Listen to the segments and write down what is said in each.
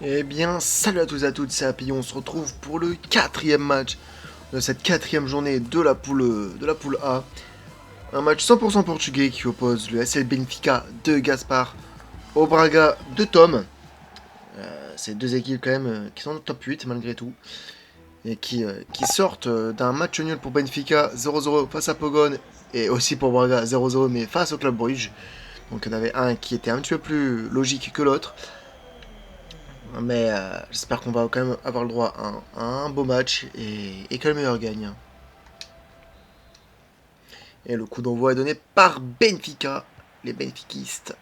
Eh bien, salut à tous et à toutes, c'est Happy. On se retrouve pour le quatrième match de cette quatrième journée de la poule A. Un match 100% portugais qui oppose le SL Benfica de Gaspar au Braga de Tom. C'est deux équipes quand même qui sont dans le top 8 malgré tout. Et qui sortent d'un match nul pour Benfica 0-0 face à Pogon. Et aussi pour Braga 0-0 mais face au Club Brugge. Donc il y en avait un qui était un petit peu plus logique que l'autre. Mais j'espère qu'on va quand même avoir le droit à un beau match et que le meilleur gagne. Et le coup d'envoi est donné par Benfica, les benfiquistes.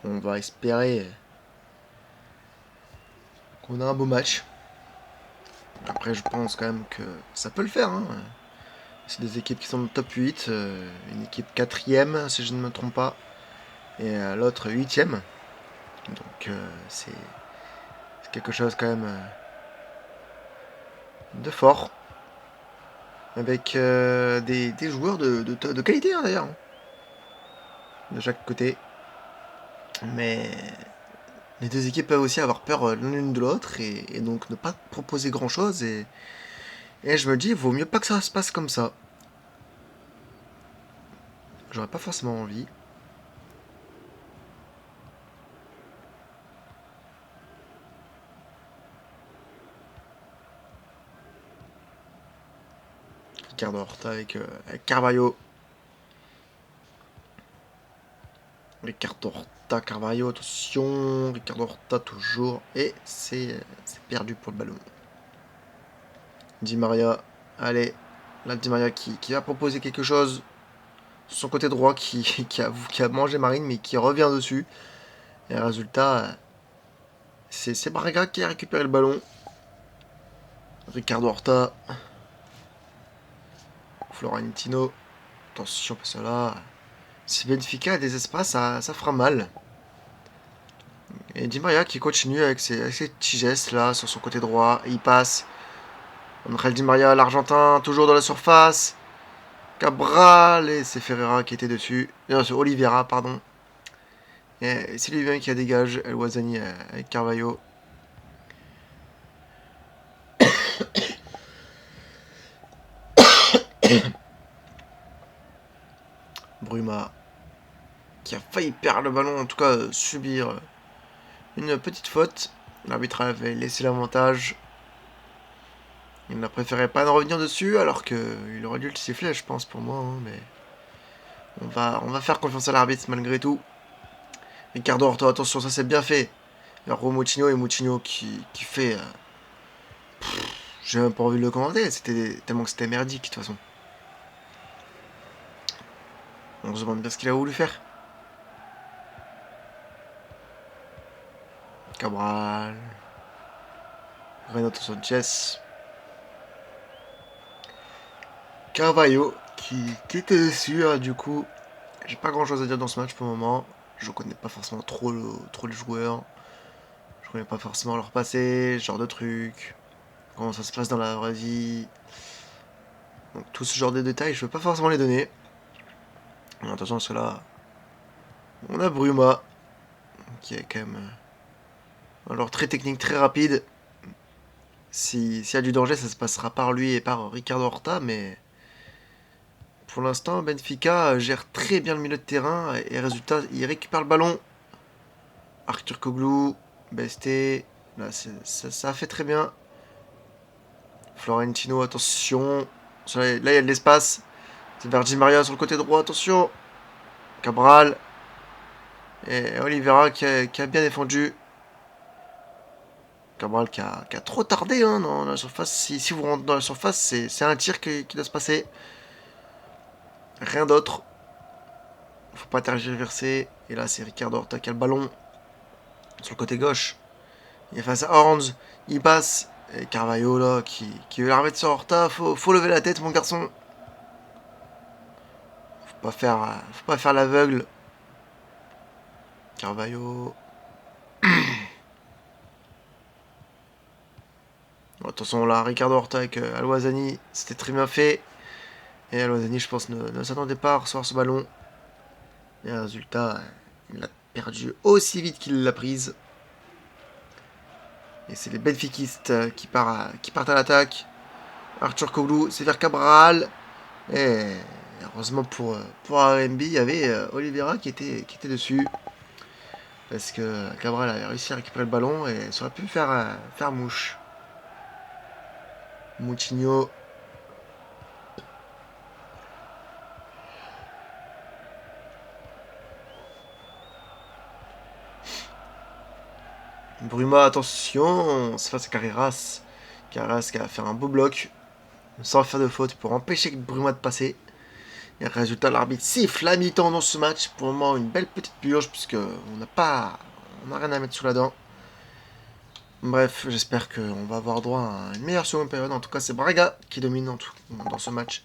On va espérer qu'on a un beau match. Après, je pense quand même que ça peut le faire. Hein. C'est des équipes qui sont dans le top 8. Une équipe quatrième, si je ne me trompe pas. Et l'autre huitième. Donc c'est quelque chose quand même de fort. Avec des joueurs de qualité hein, d'ailleurs. De chaque côté. Mais les deux équipes peuvent aussi avoir peur l'une de l'autre et donc ne pas proposer grand chose. Et je me dis, il vaut mieux pas que ça se passe comme ça. J'aurais pas forcément envie. Ricardo Horta avec Carvalho. Ricardo Horta, Carvalho, attention. Ricardo Horta toujours. Et c'est perdu pour le ballon. Di Maria, allez. Là, Di Maria qui va proposer quelque chose. Son côté droit qui a mangé Marine mais qui revient dessus. Et le résultat, c'est Braga qui a récupéré le ballon. Ricardo Horta. Florentino. Attention, parce que là, si Benfica a des espaces, ça fera mal. Et Di Maria qui continue avec ses petits gestes là sur son côté droit. Et il passe. Angel Di Maria, l'Argentin, toujours dans la surface. Cabral et c'est Ferreira qui était dessus. Non, c'est Oliveira, pardon. Et c'est lui-même qui a dégage El Ouazani avec Carvalho. Bruma qui a failli perdre le ballon, en tout cas subir une petite faute. L'arbitre avait laissé l'avantage. Il n'a préféré pas en revenir dessus, alors qu'il aurait dû le siffler, je pense, pour moi. Hein, mais on va faire confiance à l'arbitre malgré tout. Ricardo Horta, attention, ça c'est bien fait. Il y a Moutinho et Moutinho qui fait. J'ai même pas envie de le commenter, c'était tellement que c'était merdique de toute façon. On se demande bien ce qu'il a voulu faire. Cabral. Renato Sanchez. Carvalho qui était dessus, hein, du coup. J'ai pas grand chose à dire dans ce match pour le moment. Je connais pas forcément trop les joueurs. Je connais pas forcément leur passé, ce genre de trucs. Comment ça se passe dans la vraie vie. Donc tout ce genre de détails, je veux pas forcément les donner. Mais attention, parce que là, on a Bruma, qui est quand même un joueur très technique, très rapide. S'il y a du danger, ça se passera par lui et par Ricardo Horta, mais pour l'instant, Benfica gère très bien le milieu de terrain et résultat, il récupère le ballon. Arthur Koglu, Besté, là, ça a fait très bien. Florentino, attention. Là, il y a de l'espace. C'est Virgin Maria sur le côté droit, attention. Cabral. Et Oliveira qui a bien défendu. Cabral qui a trop tardé hein, dans la surface. Si vous rentrez dans la surface, c'est un tir qui doit se passer. Rien d'autre. Faut pas tergiverser. Et là, c'est Ricardo Horta qui a le ballon. Sur le côté gauche. Il est face à Horns. Il passe. Et Carvalho là qui veut la remettre sur Horta. Faut lever la tête, mon garçon. Faut pas faire l'aveugle. Carvalho. Attention là, Ricardo Horta avec Al-Ouazani, c'était très bien fait. Et Al-Ouazani, je pense, ne s'attendait pas à recevoir ce ballon. Et résultat, il l'a perdu aussi vite qu'il l'a prise. Et c'est les benfiquistes qui partent à l'attaque. Arthur Koglu, c'est vers Cabral. Et heureusement pour RMB, il y avait Oliveira qui était dessus. Parce que Cabral avait réussi à récupérer le ballon et ça aurait pu faire mouche. Moutinho. Bruma, attention, c'est face à Carreras. Carreras qui a fait un beau bloc sans faire de faute pour empêcher Bruma de passer. Et résultat, l'arbitre siffle la mi-temps dans ce match. Pour le moment, une belle petite purge puisque on n'a rien à mettre sous la dent. Bref, j'espère qu'on va avoir droit à une meilleure seconde période. En tout cas, c'est Braga qui domine dans ce match.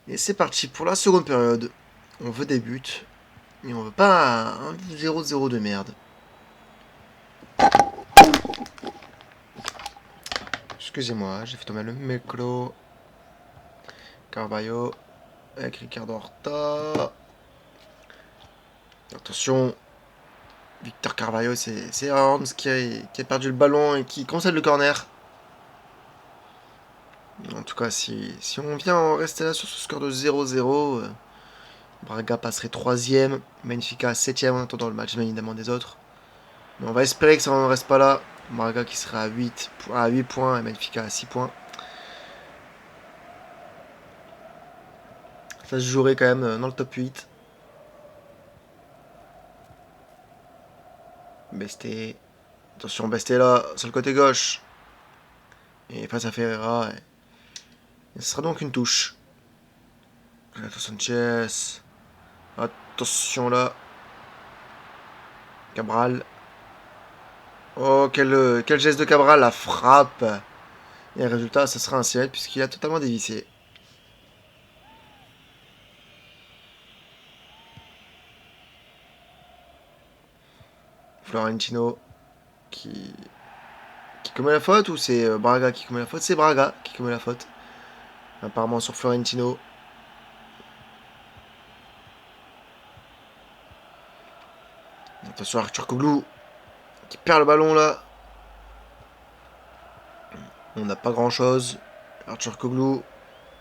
Et c'est parti pour la seconde période. On veut des buts, mais on veut pas un 0-0 de merde. Excusez-moi, j'ai fait tomber le méclo. Carvalho avec Ricardo Horta. Attention, Victor Carvalho, c'est Horns qui a perdu le ballon et qui concède le corner. En tout cas, si on vient en rester là sur ce score de 0-0, Braga passerait 3ème, Benfica 7ème en attendant le match bien évidemment des autres. Mais on va espérer que ça ne reste pas là. Braga qui sera à 8 points et Benfica à 6 points. Ça se jouerait quand même dans le top 8. Besté. Attention, Besté là, sur le côté gauche. Et face à Ferreira. Et ce sera donc une touche. Renato Sanchez. Attention là. Cabral. Oh, quel geste de Cabral, la frappe. Et le résultat, ce sera un ciel puisqu'il a totalement dévissé. Florentino qui commet la faute ou c'est Braga qui commet la faute? C'est Braga qui commet la faute. Apparemment sur Florentino. Attention Arthur Koglu qui perd le ballon là. On n'a pas grand chose. Arthur Koglu.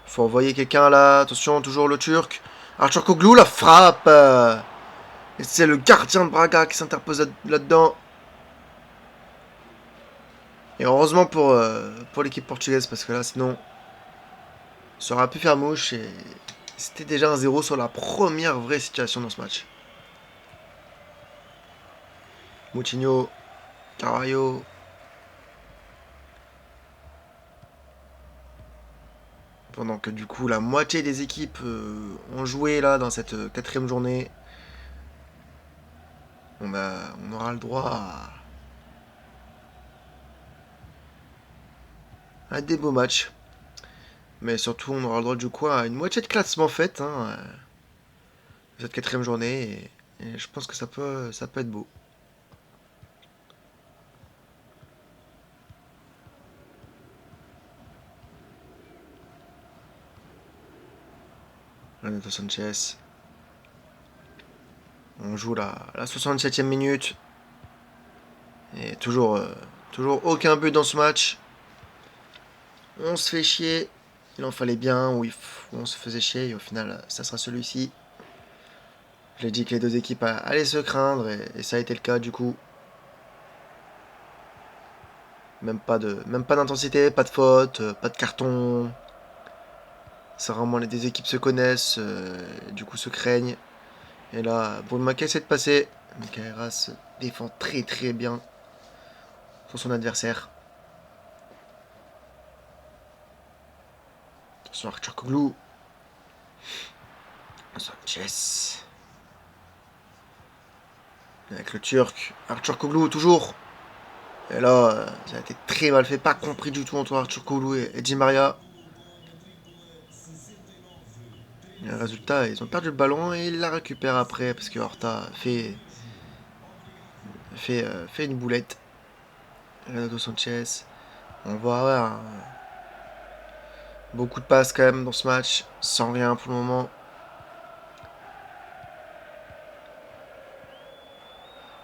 Faut envoyer quelqu'un là. Attention, toujours le Turc. Arthur Koglu, la frappe. Et c'est le gardien de Braga qui s'interpose là-dedans. Et heureusement pour l'équipe portugaise parce que là sinon ça aurait pu faire mouche et c'était déjà un 0 sur la première vraie situation dans ce match. Moutinho, Carvalho. Pendant que du coup la moitié des équipes ont joué là dans cette 4ème journée. On aura le droit à des beaux matchs. Mais surtout on aura le droit du coup à une moitié de classement faite cette 4ème journée. Et je pense que ça peut être beau. Renato Sanchez. On joue la 67e minute. Et toujours aucun but dans ce match. On se fait chier. Il en fallait bien, ou on se faisait chier, et au final, ça sera celui-ci. Je l'ai dit que les deux équipes allaient se craindre, et ça a été le cas du coup. Même pas d'intensité, pas de faute, pas de carton. C'est vraiment les deux équipes se connaissent, du coup se craignent. Et là, Brunmaka essaie de passer. Mikaela se défend très très bien sur son adversaire. Attention Arthur Koglu. Sanchez. Avec le Turc. Arthur Koglu toujours. Et là, ça a été très mal fait. Pas compris du tout entre Arthur Koglu et Di Maria. Et le résultat, ils ont perdu le ballon et ils la récupèrent après parce que Horta fait une boulette. Renato Sanchez. On va avoir beaucoup de passes quand même dans ce match. Sans rien pour le moment.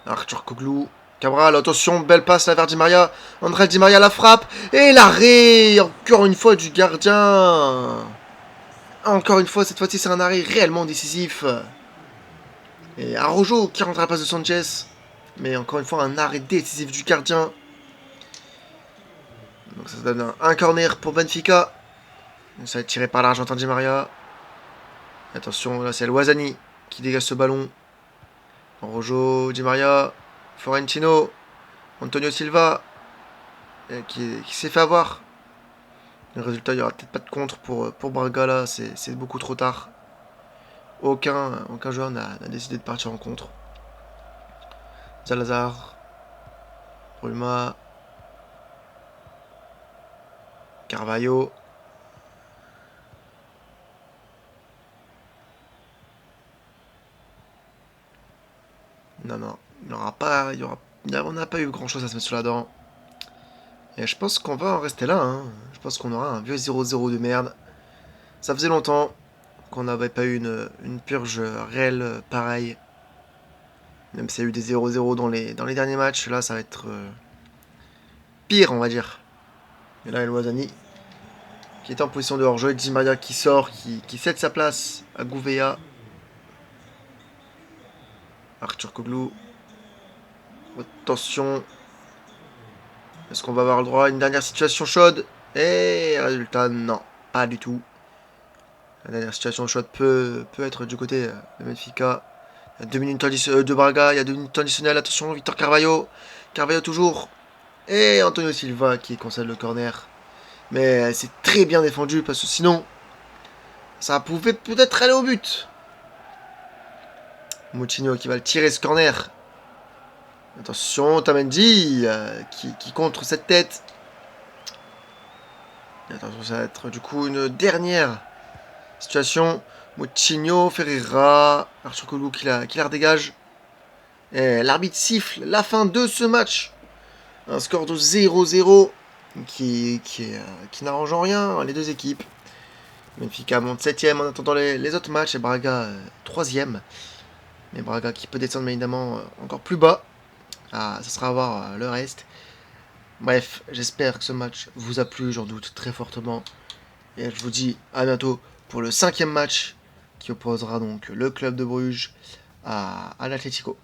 Arthur Koglu. Cabral, attention, belle passe là vers Di Maria. André Di Maria la frappe. Et l'arrêt, encore une fois, du gardien. Encore une fois, cette fois-ci, c'est un arrêt réellement décisif. Et Araujo qui rentre à la place de Sanchez. Mais encore une fois, un arrêt décisif du gardien. Donc ça donne un corner pour Benfica. Ça va être tiré par l'Argentin Di Maria. Attention, là c'est El Ouazzani qui dégage ce ballon. Araujo, Di Maria, Florentino, Antonio Silva qui s'est fait avoir. Le résultat, il n'y aura peut-être pas de contre pour Braga là, c'est beaucoup trop tard. Aucun joueur n'a décidé de partir en contre. Salazar, Bruma, Carvalho. Non, il n'y aura pas. On n'a pas eu grand chose à se mettre sur la dent. Et je pense qu'on va en rester là. Hein. Je pense qu'on aura un vieux 0-0 de merde. Ça faisait longtemps qu'on n'avait pas eu une purge réelle pareille. Même s'il y a eu des 0-0 dans les derniers matchs, là ça va être pire, on va dire. Et là, El Ouazzani qui est en position de hors-jeu. Di Maria qui sort, qui cède sa place à Gouveia. Arthur Koglu. Attention. Est-ce qu'on va avoir le droit à une dernière situation chaude? Et résultat, non, pas du tout. La dernière situation chaude peut être du côté de Benfica. Il y a 2 minutes de Braga, il y a 2 minutes additionnelles. Attention, Victor Carvalho. Carvalho toujours. Et Antonio Silva qui concède le corner. Mais c'est très bien défendu parce que sinon, ça pouvait peut-être aller au but. Moutinho qui va le tirer ce corner. Attention, Tamendi qui contre cette tête. Et attention, ça va être du coup une dernière situation. Moutinho, Ferreira, Arthur Koglu qui la redégage. Et l'arbitre siffle la fin de ce match. Un score de 0-0 qui n'arrange en rien les deux équipes. Benfica monte 7ème en attendant les autres matchs et Braga 3ème. Mais Braga qui peut descendre évidemment encore plus bas. Ça sera à voir le reste. Bref, j'espère que ce match vous a plu, j'en doute très fortement. Et je vous dis à bientôt pour le 5ème match qui opposera donc le club de Bruges à l'Atlético.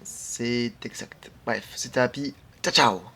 C'est exact. Bref, c'était Happy. Ciao ciao.